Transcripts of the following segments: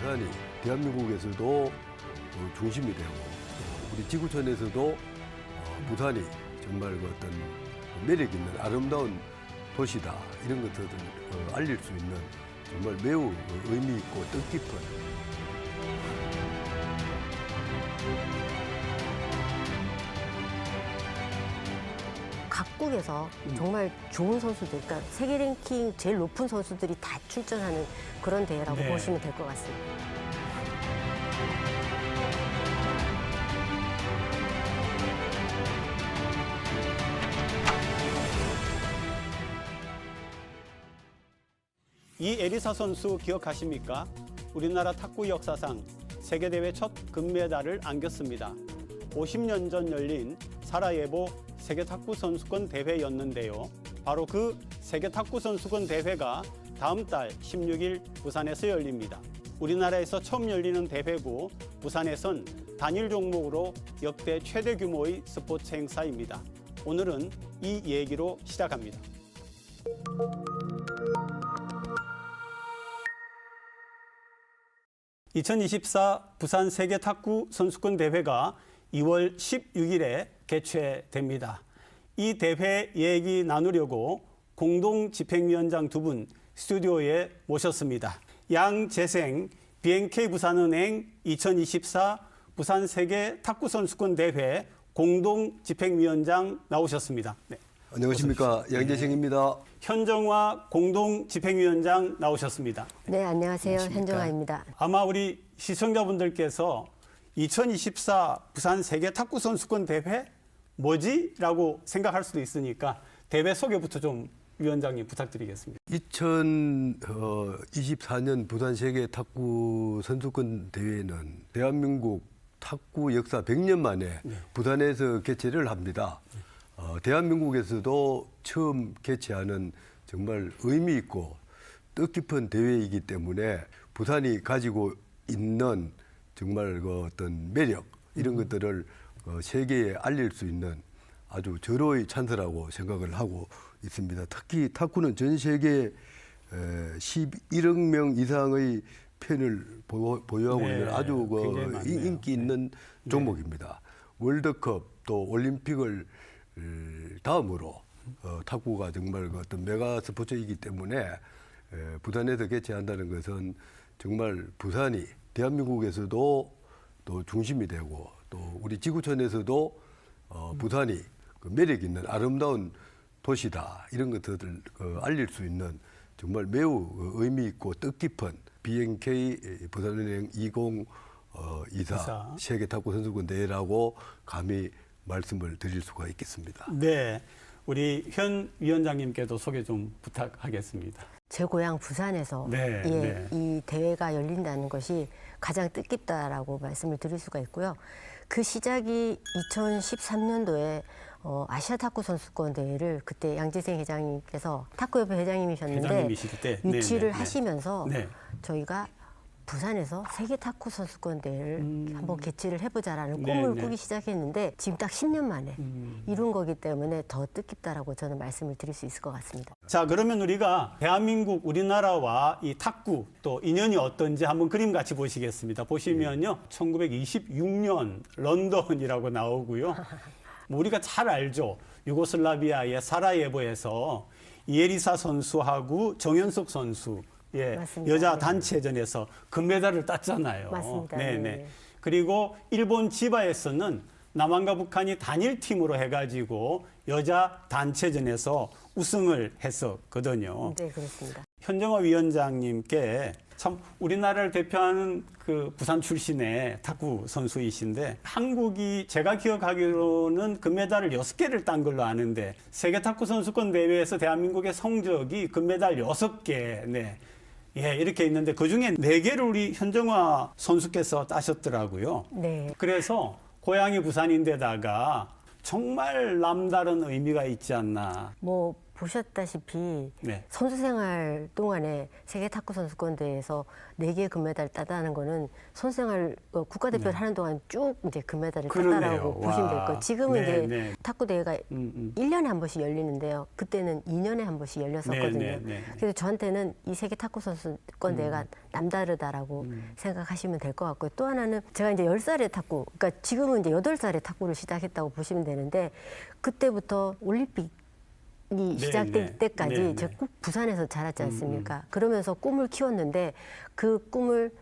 부산이 대한민국에서도 중심이 되고 우리 지구촌에서도 부산이 정말 그 어떤 매력 있는 아름다운 도시다 이런 것들을 알릴 수 있는 정말 매우 의미 있고 뜻깊은 각국에서 정말 좋은 선수들, 그러니까 세계 랭킹 제일 높은 선수들이 다 출전하는 그런 대회라고 네. 보시면 될 것 같습니다. 이 에리사 선수 기억하십니까? 우리나라 탁구 역사상 세계대회 첫 금메달을 안겼습니다. 50년 전 열린 사라예보 세계탁구선수권 대회였는데요. 바로 그 세계탁구선수권 대회가 다음 달 16일 부산에서 열립니다. 우리나라에서 처음 열리는 대회고 부산에선 단일 종목으로 역대 최대 규모의 스포츠 행사입니다. 오늘은 이 얘기로 시작합니다. (2024) 부산 세계탁구 선수권 대회가 2월 16일에 개최됩니다. 이 대회 얘기 나누려고 공동집행위원장 두 분 스튜디오에 모셨습니다. 양재생 BNK 부산은행 2024 부산 세계탁구선수권 대회 공동집행위원장 나오셨습니다. 네. 안녕하십니까 양재생입니다. 현정화 공동집행위원장 나오셨습니다. 네, 안녕하세요. 현정아입니다. 아마 우리 시청자분들께서 2024 부산 세계탁구선수권 대회 뭐지? 라고 생각할 수도 있으니까 대회 소개부터 좀 위원장님 부탁드리겠습니다. 2024년 부산 세계 탁구 선수권 대회는 대한민국 탁구 역사 100년 만에 부산에서 개최를 합니다. 대한민국에서도 처음 개최하는 정말 의미 있고 뜻깊은 대회이기 때문에 부산이 가지고 있는 정말 그 어떤 매력 이런 것들을 세계에 알릴 수 있는 아주 절호의 찬스라고 생각을 하고 있습니다. 특히 탁구는 전 세계 11억 명 이상의 팬을 보유하고 네, 있는 아주 인기 있는 네. 종목입니다. 월드컵 또 올림픽을 다음으로 탁구가 정말 그 어떤 메가 스포츠이기 때문에 부산에서 개최한다는 것은 정말 부산이 대한민국에서도 또 중심이 되고 또 우리 지구촌에서도 부산이 그 매력 있는 아름다운 도시다 이런 것들을 알릴 수 있는 정말 매우 의미 있고 뜻깊은 BNK 부산은행 2024 세계 탁구 선수권 대회라고 감히 말씀을 드릴 수가 있겠습니다. 네, 우리 현 위원장님께도 소개 좀 부탁하겠습니다. 제 고향 부산에서 이 대회가 열린다는 것이 가장 뜻깊다라고 말씀을 드릴 수가 있고요. 그 시작이 2013년도에 아시아 탁구 선수권 대회를 그때 양재생 회장님께서 탁구협회 회장님이셨는데 회장님이실 때 유치를 하시면서 네. 저희가 부산에서 세계 탁구 선수권 대회를 한번 개최를 해보자라는 네, 꿈을 네. 꾸기 시작했는데 지금 딱 10년 만에 이룬 거기 때문에 더 뜻깊다라고 저는 말씀을 드릴 수 있을 것 같습니다. 자, 그러면 우리가 대한민국 우리나라와 이 탁구 또 인연이 어떤지 한번 그림 같이 보시겠습니다. 보시면요, 1926년 런던이라고 나오고요. 뭐 우리가 잘 알죠. 유고슬라비아의 사라예보에서 이에리사 선수하고 정현석 선수 맞습니다. 여자 네. 단체전에서 금메달을 땄잖아요. 맞습니다. 네네. 네. 그리고 일본 지바에서는 남한과 북한이 단일팀으로 해가지고 여자 단체전에서 우승을 했었거든요. 네, 그렇습니다. 현정화 위원장님께 참 우리나라를 대표하는 그 부산 출신의 탁구 선수이신데 한국이 제가 기억하기로는 금메달을 6개를 딴 걸로 아는데 세계 탁구 선수권 대회에서 대한민국의 성적이 금메달 6개 이렇게 있는데 그중에 4개를 우리 현정화 선수께서 따셨더라고요. 네. 그래서 고향이 부산인데다가 정말 남다른 의미가 있지 않나. 뭐 보셨다시피 네. 선수 생활 동안에 세계 탁구 선수권 대회에서 4개 금메달 따다는 거는 선수 생활 국가대표를 하는 동안 쭉 이제 금메달을 그러네요. 땄다라고 보시면 될 거예요. 지금은 네, 이제 네. 탁구 대회가 1년에 한 번씩 열리는데요. 그때는 2년에 한 번씩 열렸었거든요. 네, 네, 네. 그래서 저한테는 이 세계 탁구 선수권 대회가 남다르다라고 생각하시면 될 것 같고요. 또 하나는 제가 이제 10살에 탁구, 그러니까 지금은 이제 8살에 탁구를 시작했다고 보시면 되는데 그때부터 올림픽 이 시작될 네. 때까지 네, 네. 제가 꼭 부산에서 자랐지 않습니까? 그러면서 꿈을 키웠는데 그 꿈을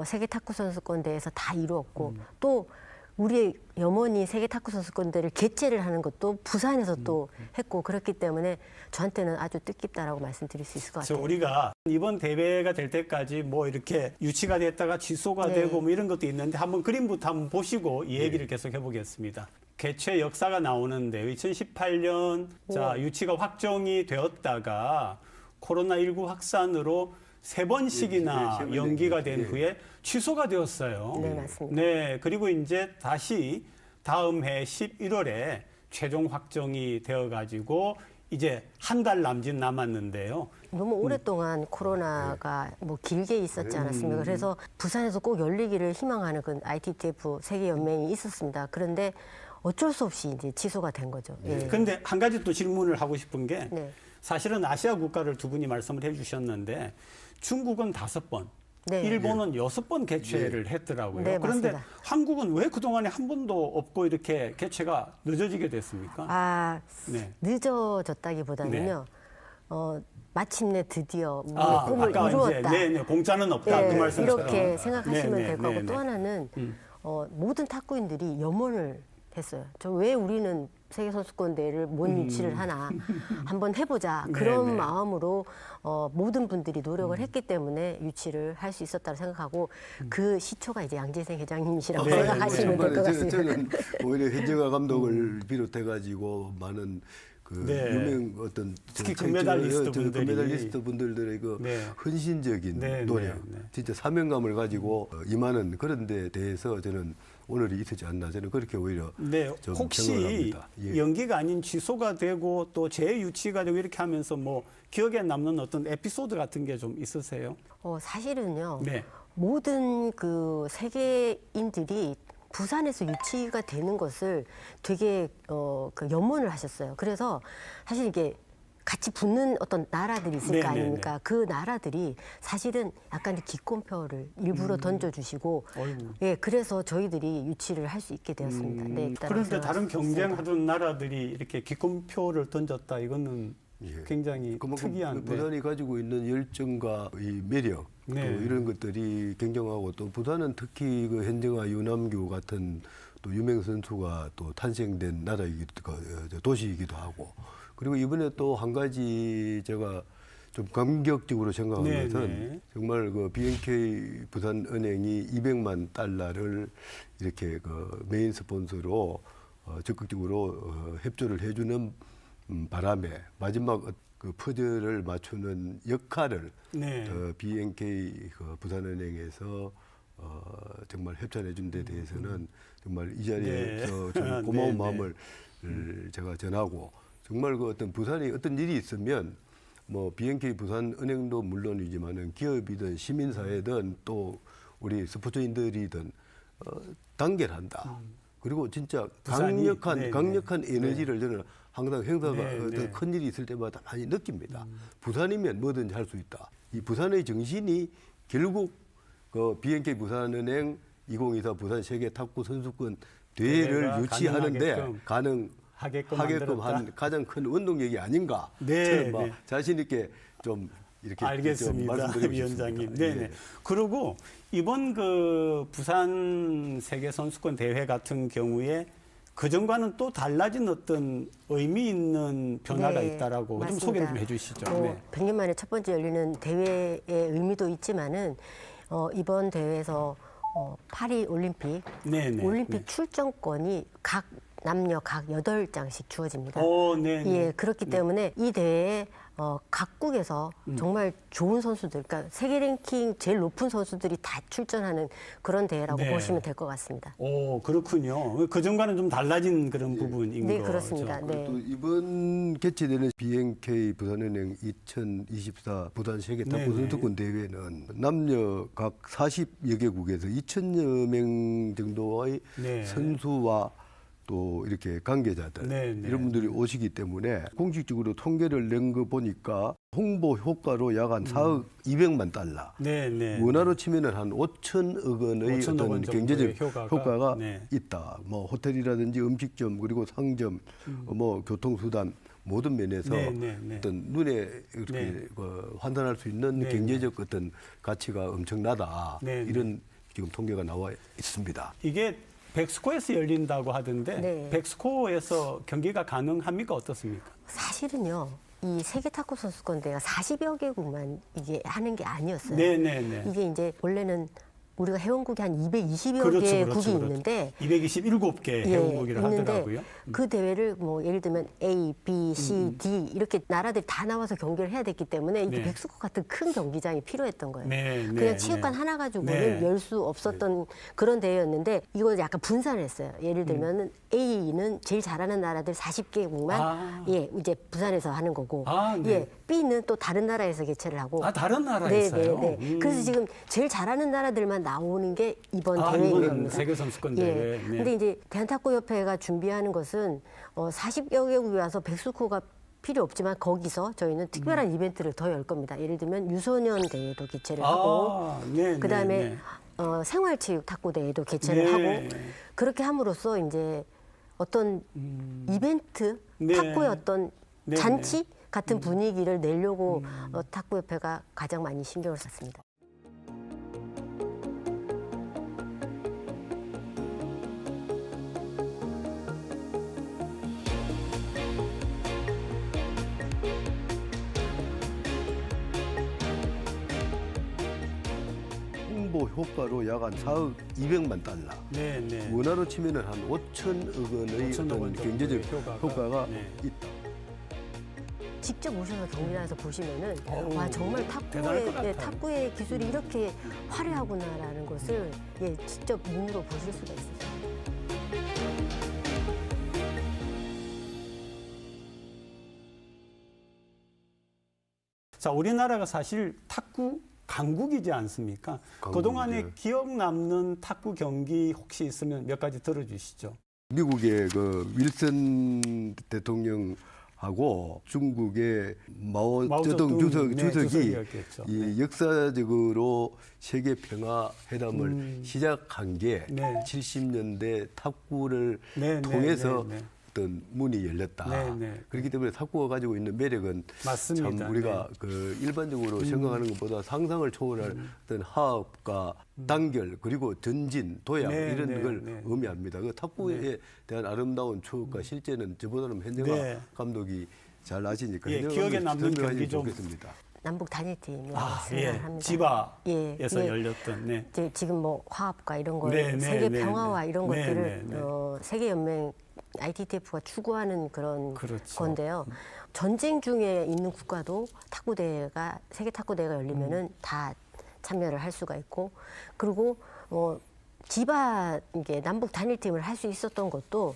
세계 탁구 선수권 대회에서 다 이루었고 또 우리의 염원이 세계 탁구 선수권 대회를 개최를 하는 것도 부산에서 또 했고 그렇기 때문에 저한테는 아주 뜻깊다라고 말씀드릴 수 있을 것 그래서 같아요. 우리가 이번 대회가 될 때까지 뭐 이렇게 유치가 됐다가 취소가 네. 되고 뭐 이런 것도 있는데 한번 그림부터 한번 보시고 이 얘기를 계속 해보겠습니다. 개최 역사가 나오는데 2018년 자 유치가 확정이 되었다가 코로나19 확산으로 3번씩이나 세 번 연기가 연기. 된 후에 취소가 되었어요. 네, 맞습니다. 네, 그리고 이제 다시 다음 해 11월에 최종 확정이 되어가지고 이제 한 달 남짓 남았는데요. 너무 오랫동안 코로나가 뭐 길게 있었지 않았습니까? 그래서 부산에서 꼭 열리기를 희망하는 그 ITTF 세계 연맹이 있었습니다. 그런데 어쩔 수 없이 이제 취소가 된 거죠. 예. 그런데 한 가지 또 질문을 하고 싶은 게 네. 사실은 아시아 국가를 두 분이 말씀을 해주셨는데 중국은 5번, 네. 일본은 6번 개최를 했더라고요. 네, 그런데 맞습니다. 한국은 왜 그동안에 한 번도 없고 이렇게 개최가 늦어지게 됐습니까? 아, 네. 늦어졌다기보다는요. 마침내 드디어 우리의 꿈을 아까 이루었다. 이제 네네 공짜는 없다 예, 그 말씀처럼 이렇게 생각하시면 네, 네, 될 거고 네, 또 네. 하나는 모든 탁구인들이 염원을 했어요. 저 왜 우리는 세계 선수권 대회를 뭔 유치를 하나 한번 해보자 그런 네, 네. 마음으로 모든 분들이 노력을 했기 때문에 유치를 할 수 있었다고 생각하고 그 시초가 이제 양재생 회장님이시라고 네, 생각하시면 될 것 같습니다. 저는 오히려 현정아 감독을 비롯해가지고 많은 그 네. 유명 어떤 특히 금메달리스트 분들이. 금메달리스트 분들의 그 네. 헌신적인 네, 노력, 네, 네. 진짜 사명감을 가지고 임하는 그런 데 대해서 저는 오늘이 있었지 않나 저는 그렇게 오히려 네, 좀 생각을 혹시 합니다. 예. 연기가 아닌 취소가 되고 또 재유치가 되고 이렇게 하면서 뭐 기억에 남는 어떤 에피소드 같은 게 좀 있으세요? 사실은요. 네. 모든 그 세계인들이 부산에서 유치가 되는 것을 되게 그 염원을 하셨어요. 그래서 사실 이게 같이 붙는 어떤 나라들이 있을 거 네, 네, 아닙니까? 그 나라들이 사실은 약간 기권표를 일부러 던져주시고, 어이구. 예, 그래서 저희들이 유치를 할 수 있게 되었습니다. 네, 그런데 다른 생각할 수 있습니다. 경쟁하던 나라들이 이렇게 기권표를 던졌다 이거는 예. 굉장히 그만큼 특이한데. 부산이 가지고 있는 열정과 이 매력 네. 또 이런 것들이 굉장하고 또 부산은 특히 그 현정아 유남규 같은 또 유명 선수가 또 탄생된 나라이기도 도시이기도 하고 그리고 이번에 또 한 가지 제가 좀 감격적으로 생각하는 네, 것은 네. 정말 그 BNK 부산은행이 200만 달러를 이렇게 그 메인 스폰서로 적극적으로 협조를 해주는 바람에 마지막 그 퍼즐을 맞추는 역할을 네. BNK 그 부산은행에서 정말 협찬해 준 데 대해서는 정말 이 자리에서 네. 좀 고마운 네, 네. 마음을 제가 전하고 정말 그 어떤 부산이 어떤 일이 있으면 뭐 BNK 부산은행도 물론이지만은 기업이든 시민사회든 또 우리 스포츠인들이든 단결한다. 그리고 진짜 부산이, 강력한 네, 네. 강력한 에너지를 저는 항상 행사가 네, 어떤 네. 큰 일이 있을 때마다 많이 느낍니다. 부산이면 뭐든지 할 수 있다. 이 부산의 정신이 결국 그 BNK 부산은행 2024 부산 세계 탁구 선수권 대회를 대회가 유치하는데 하게끔 하게끔 만들었다. 한 가장 큰 운동력이 아닌가. 네, 저는 막 네. 자신 있게 좀 이렇게 좀 알겠습니다, 말씀드리고 위원장님. 싶습니다. 네네. 예. 그리고 이번 그 부산 세계 선수권 대회 같은 경우에 그 전과는 또 달라진 어떤 의미 있는 변화가 네, 있다라고 좀 맞습니다. 소개 좀 해주시죠. 네. 100년 만에 첫 번째 열리는 대회의 의미도 있지만은 이번 대회에서 파리 올림픽 네네. 올림픽 네. 출전권이 남녀 각 8장씩 주어집니다. 네네. 예, 그렇기 때문에 이 대회에 각국에서 정말 좋은 선수들, 그러니까 세계 랭킹 제일 높은 선수들이 다 출전하는 그런 대회라고 네. 보시면 될 것 같습니다. 오, 그렇군요. 그전과는 좀 달라진 그런 부분인 네, 거죠. 그렇습니다. 네. 또 이번 개최되는 BNK 부산은행 2024 부산 세계 탁구 네네. 선수권 대회는 남녀 각 40여 개국에서 2,000여 명 정도의 네. 선수와 또 이렇게 관계자들 네네. 이런 분들이 오시기 때문에 공식적으로 통계를 낸 거 보니까 홍보 효과로 약 한 4억 200만 달러. 네, 네. 원화로 치면은 한 5천억 원의 5천억 어떤 원 정도의 경제적 효과가 네. 있다. 뭐 호텔이라든지 음식점 그리고 상점, 뭐 교통수단 모든 면에서 네, 네, 네. 어떤 눈에 이렇게 네. 환산할 수 있는 네, 경제적 어떤 가치가 엄청나다. 네, 네. 이런 지금 통계가 나와 있습니다. 이게 백스코에서 열린다고 하던데 네. 백스코에서 경기가 가능합니까? 어떻습니까? 사실은요, 이 세계 탁구 선수권 대회가 40여 개국만 이게 하는 게 아니었어요. 네, 네, 네. 이게 이제 원래는 우리가 회원국이 한 220여 그렇죠, 개국이 그렇죠, 그렇죠. 있는데 227개 회원국이라 하더라고요. 그 대회를 뭐 예를 들면 A, B, C, D 이렇게 나라들이 다 나와서 경기를 해야 됐기 때문에 이제 네. 백스코 같은 큰 경기장이 필요했던 거예요. 네, 네, 그냥 체육관 네. 하나 가지고는 네. 열 수 없었던 그런 대회였는데 이걸 약간 분산을 했어요. 예를 들면 A는 제일 잘하는 나라들 40개국만 아. 예, 이제 부산에서 하는 거고 아, 네. 예, B는 또 다른 나라에서 개최를 하고 아, 다른 나라에서요? 네, 네, 네. 그래서 지금 제일 잘하는 나라들만 나오는 게 이번 아, 대회인 이거는 겁니다. 세계 선수권 대회. 예. 네. 근데 이제 대한탁구협회가 준비하는 것은 40여 개국이 와서 백스코가 필요 없지만 거기서 저희는 특별한 이벤트를 더 열 겁니다. 예를 들면 유소년 대회도 개최를 하고 아, 네, 그다음에 네, 네. 생활체육 탁구 대회도 개최를 네. 하고 그렇게 함으로써 이제 어떤 이벤트 네. 탁구의 어떤 네, 잔치 같은 분위기를 내려고 탁구협회가 가장 많이 신경을 썼습니다. 홍보 효과로 약 한 4억 200만 달러. 네, 네. 원화로 치면은 한 5천억 원의 5천억 어떤 원 경제적 정도의 효과가 네. 있다. 직접 오셔서 경기장에서 보시면은 어우, 와 정말 대단할 것 탁구의 같아요. 탁구의 기술이 이렇게 화려하구나라는 것을 직접 눈으로 보실 수가 있어요. 자, 우리나라가 사실 탁구 강국이지 않습니까? 강국이죠. 그동안에 기억 남는 탁구 경기 혹시 있으면 몇 가지 들어주시죠. 미국의 그 윌슨 대통령하고 중국의 마오쩌둥 주석이 주석이었겠죠. 이 역사적으로 세계 평화 회담을 시작한 게 네. 70년대 탁구를 네, 네, 통해서 네, 네. 어떤 문이 열렸다. 네, 네. 그렇기 때문에 탁구가 가지고 있는 매력은 맞습니다. 참 우리가 그 일반적으로 생각하는 것보다 상상을 초월할 어떤 화합과 단결 그리고 전진, 도약 네, 이런 네, 걸 네. 의미합니다. 그 탁구에 대한 아름다운 추억과 실제는 저보다는 현정아 네. 감독이 잘 아시니까 예, 현정아 기억에 감독이 남는 설명하시면 경기 좀. 좋겠습니다. 남북 단일팀이라고 아, 생각을 예. 합니다. 지바에서 예. 열렸던. 네. 이제 지금 뭐 화합과 이런 걸 네, 네, 세계 네, 평화와 네. 이런 네, 것들을 네, 네. 세계 연맹 ITTF가 추구하는 그런 그렇죠. 건데요. 전쟁 중에 있는 국가도 탁구 대회가 세계 탁구 대회가 열리면은 다 참여를 할 수가 있고 그리고 지바 이게 남북 단일팀을 할 수 있었던 것도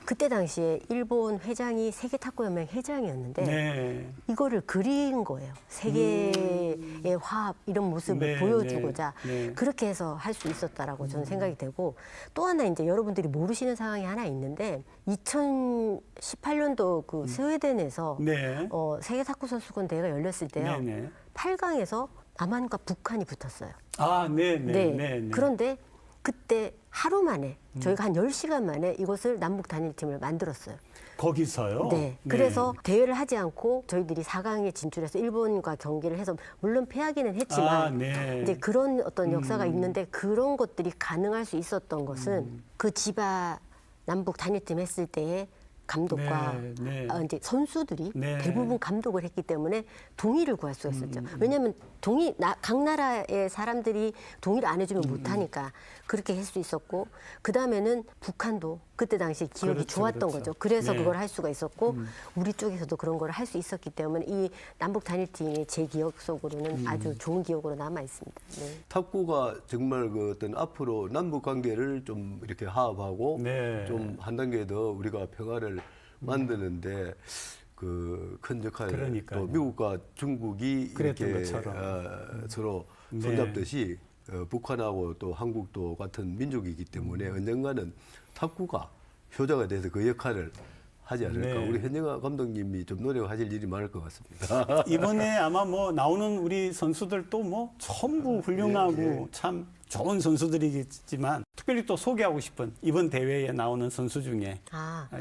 그때 당시에 일본 회장이 세계 탁구 연맹 회장이었는데 네. 이거를 그린 거예요. 세계의 화합 이런 모습을 네, 보여주고자 네, 네. 그렇게 해서 할 수 있었다라고 저는 생각이 되고 또 하나 이제 여러분들이 모르시는 상황이 하나 있는데 2018년도 그 스웨덴에서 네. 세계 탁구 선수권 대회가 열렸을 때요. 네, 네. 8강에서 남한과 북한이 붙었어요. 아, 네, 네, 네. 네, 네. 그런데 그때 하루 만에 저희가 한 10시간 만에 이것을 남북 단일팀을 만들었어요. 거기서요? 네. 그래서 대회를 하지 않고 저희들이 4강에 진출해서 일본과 경기를 해서 물론 패하기는 했지만 아, 네. 이제 그런 어떤 역사가 있는데 그런 것들이 가능할 수 있었던 것은 그 지바 남북 단일팀 했을 때의 감독과 네, 네. 이제 선수들이 네. 대부분 감독을 했기 때문에 동의를 구할 수가 있었죠. 왜냐하면 각 나라의 사람들이 동의를 안 해주면 못하니까 그렇게 할 수 있었고 그 다음에는 북한도 그때 당시 기억이 그렇죠, 좋았던 그렇죠. 거죠. 그래서 네. 그걸 할 수가 있었고 우리 쪽에서도 그런 걸 할 수 있었기 때문에 이 남북 단일팀이 제 기억 속으로는 아주 좋은 기억으로 남아 있습니다. 네. 탁구가 정말 그 어떤 앞으로 남북 관계를 좀 이렇게 화합하고 네. 좀 한 단계 더 우리가 평화를 만드는데 그 큰 역할, 그러니까요. 또 미국과 중국이 그랬던 이렇게 것처럼. 서로 네. 손잡듯이 북한하고 또 한국도 같은 민족이기 때문에 언젠가는 탁구가 효자가 돼서 그 역할을 하지 않을까. 네. 우리 현영아 감독님이 좀 노력하실 일이 많을 것 같습니다. 이번에 아마 뭐 나오는 우리 선수들도 뭐 전부 훌륭하고 예. 참 좋은 선수들이겠지만 특별히 또 소개하고 싶은 이번 대회에 나오는 선수 중에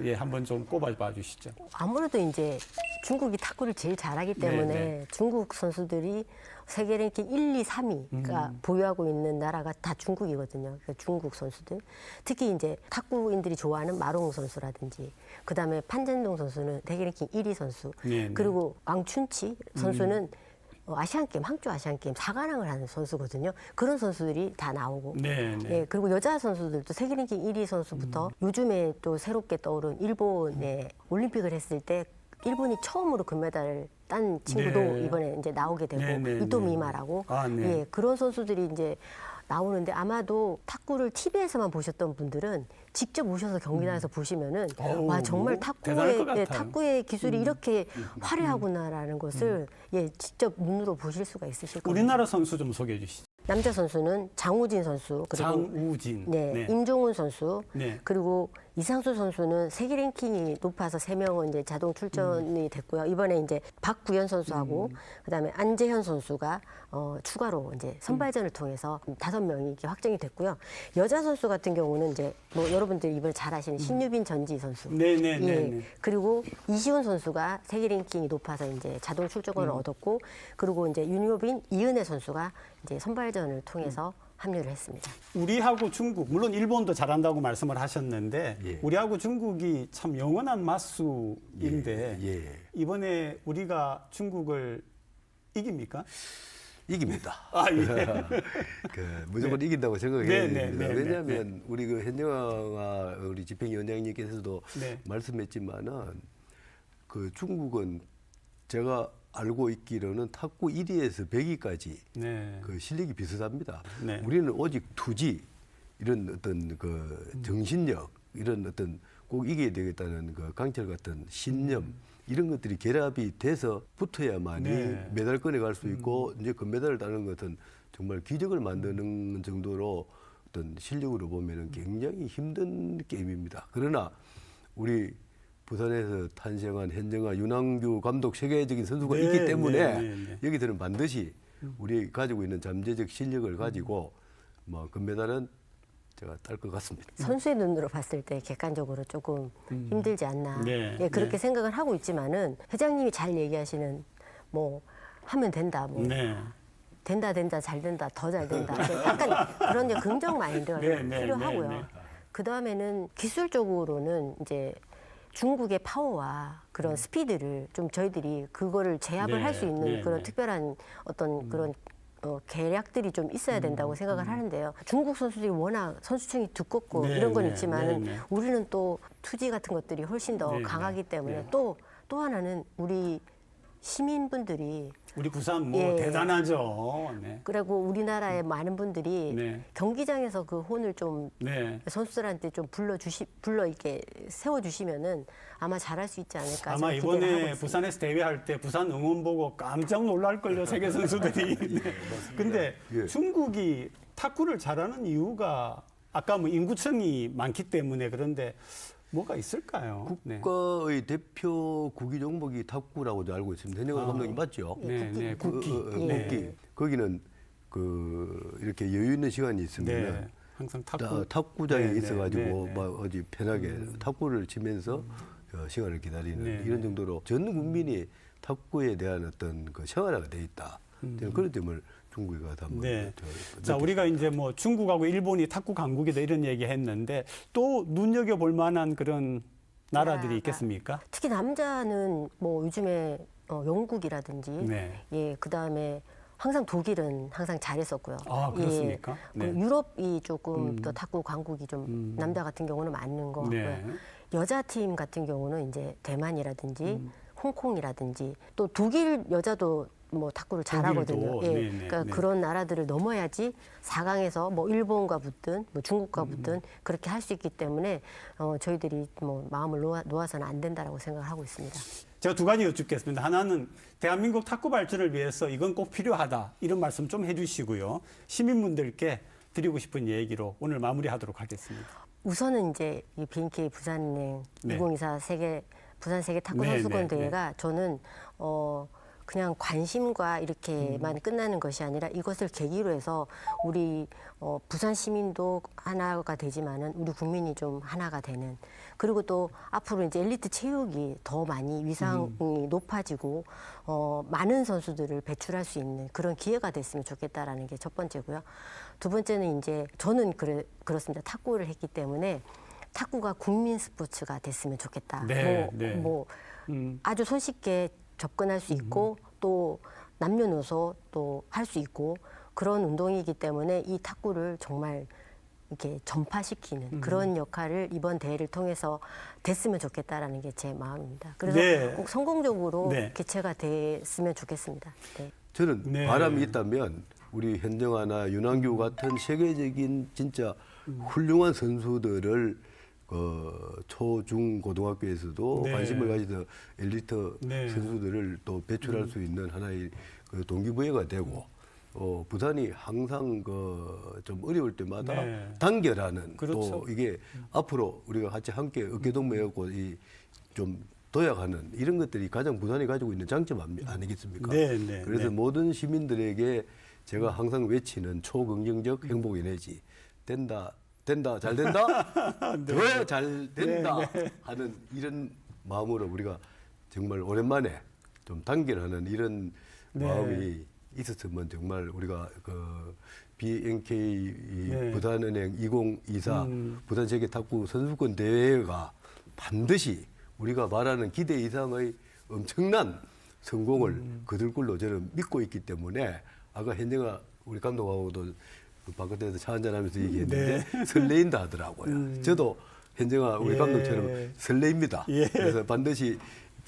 예, 한번 좀 꼽아봐 주시죠. 아무래도 이제 중국이 탁구를 제일 잘하기 때문에 네. 중국 선수들이 세계 랭킹 1, 2, 3위가 보유하고 있는 나라가 다 중국이거든요. 그러니까 중국 선수들. 특히 이제 탁구인들이 좋아하는 마롱 선수라든지 그다음에 판젠동 선수는 세계 랭킹 1위 선수. 네, 네. 그리고 왕춘치 선수는 아시안게임, 항주 아시안게임 4관왕을 하는 선수거든요. 그런 선수들이 다 나오고. 네, 네. 예, 그리고 여자 선수들도 세계 랭킹 1위 선수부터 요즘에 또 새롭게 떠오른 일본에 올림픽을 했을 때 일본이 처음으로 금메달을 딴 친구도 네. 이번에 이제 나오게 되고 네, 네, 이토 네. 미마라고 네. 예, 그런 선수들이 이제 나오는데 아마도 탁구를 TV에서만 보셨던 분들은 직접 오셔서 경기장에서 보시면은 와 정말 대단할 것 같아요. 탁구의 기술이 이렇게 화려하구나라는 것을 예, 직접 눈으로 보실 수가 있으실 겁니다. 우리나라 선수 좀 소개해 주시죠. 남자 선수는 장우진 선수 그리고 장우진. 네, 임종훈 선수 네. 그리고 이상수 선수는 세계 랭킹이 높아서 3명은 이제 자동 출전이 됐고요. 이번에 이제 박구현 선수하고 그다음에 안재현 선수가 추가로 이제 선발전을 통해서 5명이 이렇게 확정이 됐고요. 여자 선수 같은 경우는 이제 뭐 여러분들이 이번에 잘 아시는 신유빈 전지 선수. 네, 네, 네, 예. 네. 그리고 이시훈 선수가 세계 랭킹이 높아서 이제 자동 출전권을 얻었고 그리고 이제 윤효빈, 이은혜 선수가 이제 선발전을 통해서 합류를 했습니다. 우리하고 중국, 물론 일본도 잘한다고 말씀을 하셨는데 예. 우리하고 중국이 참 영원한 맞수인데 예. 이번에 우리가 중국을 이깁니까? 이깁니다. 아, 예. 무조건 네. 이긴다고 네, 생각해야 네, 됩니다. 네, 왜냐하면 우리 그 현영아 우리 집행위원장님께서도 네. 말씀했지만은 그 중국은 제가 알고 있기로는 탁구 1위에서 100위까지 네. 그 실력이 비슷합니다. 네. 우리는 오직 투지 이런 어떤 그 정신력 이런 어떤 꼭 이겨야 되겠다는 그 강철 같은 신념 이런 것들이 결합이 돼서 붙어야만이 네. 메달권에 갈 수 있고 이제 금메달을 따는 것은 정말 기적을 만드는 정도로 어떤 실력으로 보면은 굉장히 힘든 게임입니다. 그러나 우리 부산에서 탄생한 현정아 윤항규 감독 세계적인 선수가 네, 있기 때문에 네, 네, 네. 여기들은 반드시 우리 가지고 있는 잠재적 실력을 가지고 뭐 금메달은 제가 딸 것 같습니다. 선수의 눈으로 봤을 때 객관적으로 조금 힘들지 않나. 네, 예, 그렇게 네. 생각을 하고 있지만은 회장님이 잘 얘기하시는 뭐 하면 된다, 뭐 네. 된다, 잘 된다, 더 잘 된다. 약간 그런 이제 긍정 마인드가 네, 좀 네, 필요하고요. 네, 네. 그 다음에는 기술적으로는 이제 중국의 파워와 그런 스피드를 좀 저희들이 그거를 제압을 네, 할 수 있는 네, 그런 네. 특별한 어떤 그런 계략들이 좀 있어야 된다고 생각을 하는데요. 중국 선수들이 워낙 선수층이 두껍고 네, 이런 건 네, 있지만은 네, 네. 우리는 또 투지 같은 것들이 훨씬 더 네, 네, 강하기 때문에 네. 또 하나는 우리 시민분들이 우리 부산 뭐 예. 대단하죠. 네. 그리고 우리나라의 많은 분들이 네. 경기장에서 그 혼을 좀 네. 선수들한테 좀 불러 이렇게 세워주시면은 아마 잘할 수 있지 않을까. 아마 저는 기대를 하고 이번에 있습니다. 부산에서 대회할 때 부산 응원 보고 깜짝 놀랄걸요, 세계 선수들이. 네. 근데 예. 중국이 탁구를 잘하는 이유가 아까 뭐 인구층이 많기 때문에 그런데 뭐가 있을까요? 네. 국가의 대표 구기 종목이 탁구라고 알고 있습니다. 현영아 감독님 맞죠? 네, 네, 국기. 예. 국기. 거기는 그 이렇게 여유 있는 시간이 있으면 네. 항상 탁구. 탁구장에 네, 네, 있어가지고 네, 네. 막 어디 편하게 탁구를 치면서 시간을 기다리는 네, 이런 네. 정도로 전 국민이 탁구에 대한 어떤 그 생활화가 돼 있다. 저는 그런 점을 중국에 가서 한번 네. 저 자, 우리가 이제 뭐 중국하고 일본이 탁구 강국이다 이런 얘기 했는데 또 눈여겨볼 만한 그런 나라들이 나라가. 있겠습니까? 특히 남자는 뭐 요즘에 영국이라든지 네. 예, 그다음에 항상 독일은 항상 잘했었고요. 아, 그렇습니까? 그 네. 유럽이 조금 더 탁구 강국이 좀 남자 같은 경우는 맞는 것 같고요. 네. 여자 팀 같은 경우는 이제 대만이라든지 홍콩이라든지 또 독일 여자도 뭐 탁구를 잘하거든요. 독일도, 네네, 그러니까 네. 그런 나라들을 넘어야지 4강에서 뭐 일본과 붙든 뭐 중국과 붙든 그렇게 할 수 있기 때문에 저희들이 뭐 마음을 놓아서는 안 된다라고 생각을 하고 있습니다. 제가 두 가지 여쭙겠습니다. 하나는 대한민국 탁구 발전을 위해서 이건 꼭 필요하다. 이런 말씀 좀 해주시고요. 시민분들께 드리고 싶은 얘기로 오늘 마무리하도록 하겠습니다. 우선은 이제 이 BNK 부산은행 네. 2024 부산 세계 탁구 네, 선수권 네, 대회가 저는 그냥 관심과 이렇게만 끝나는 것이 아니라 이것을 계기로 해서 우리 부산 시민도 하나가 되지만은 우리 국민이 좀 하나가 되는, 그리고 또 앞으로 이제 엘리트 체육이 더 많이 위상이 높아지고 많은 선수들을 배출할 수 있는 그런 기회가 됐으면 좋겠다라는 게 첫 번째고요. 두 번째는 이제 저는 그렇습니다. 탁구를 했기 때문에 탁구가 국민 스포츠가 됐으면 좋겠다. 네, 네. 아주 손쉽게 접근할 수 있고 또 남녀노소 또 할 수 있고 그런 운동이기 때문에 이 탁구를 정말 이렇게 전파시키는 그런 역할을 이번 대회를 통해서 됐으면 좋겠다라는 게 제 마음입니다. 그래서 네. 꼭 성공적으로 네. 개최가 됐으면 좋겠습니다. 네. 저는 네. 바람이 있다면 우리 현정아나 윤한규 같은 세계적인 진짜 훌륭한 선수들을 초, 중, 고등학교에서도 네. 관심을 가지던 엘리트 네. 선수들을 또 배출할 수 있는 하나의 그 동기부여가 되고 부산이 항상 좀 어려울 때마다 네. 단결하는 그렇죠. 또 이게 앞으로 우리가 같이 함께 어깨동무하고 좀 도약하는 이런 것들이 가장 부산이 가지고 있는 장점 아니겠습니까? 네, 네, 그래서 네. 모든 시민들에게 제가 항상 외치는 초긍정적 행복 에너지 된다, 잘 된다, 더 잘 된다 하는 이런 마음으로 우리가 정말 오랜만에 좀 단결하는 이런 네. 마음이 있었으면 정말 우리가 그 BNK 네. 부산은행 2024 부산 세계 탁구 선수권 대회가 반드시 우리가 말하는 기대 이상의 엄청난 성공을 거둘 걸로 저는 믿고 있기 때문에 아까 현정아 우리 감독하고도 그 바깥에서 차 한잔하면서 얘기했는데 설레인다 하더라고요. 저도 현정아 우리 예. 감독처럼 설레입니다. 예. 그래서 반드시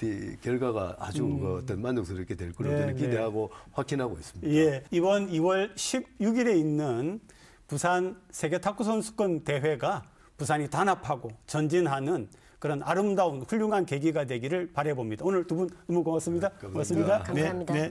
이 결과가 아주 그 어떤 만족스럽게 될 걸로 네, 저는 기대하고 확신하고 있습니다. 예, 이번 2월 16일에 있는 부산 세계 탁구 선수권 대회가 부산이 단합하고 전진하는 그런 아름다운 훌륭한 계기가 되기를 바라봅니다. 오늘 두 분 너무 고맙습니다. 감사합니다. 고맙습니다. 감사합니다. 네, 네.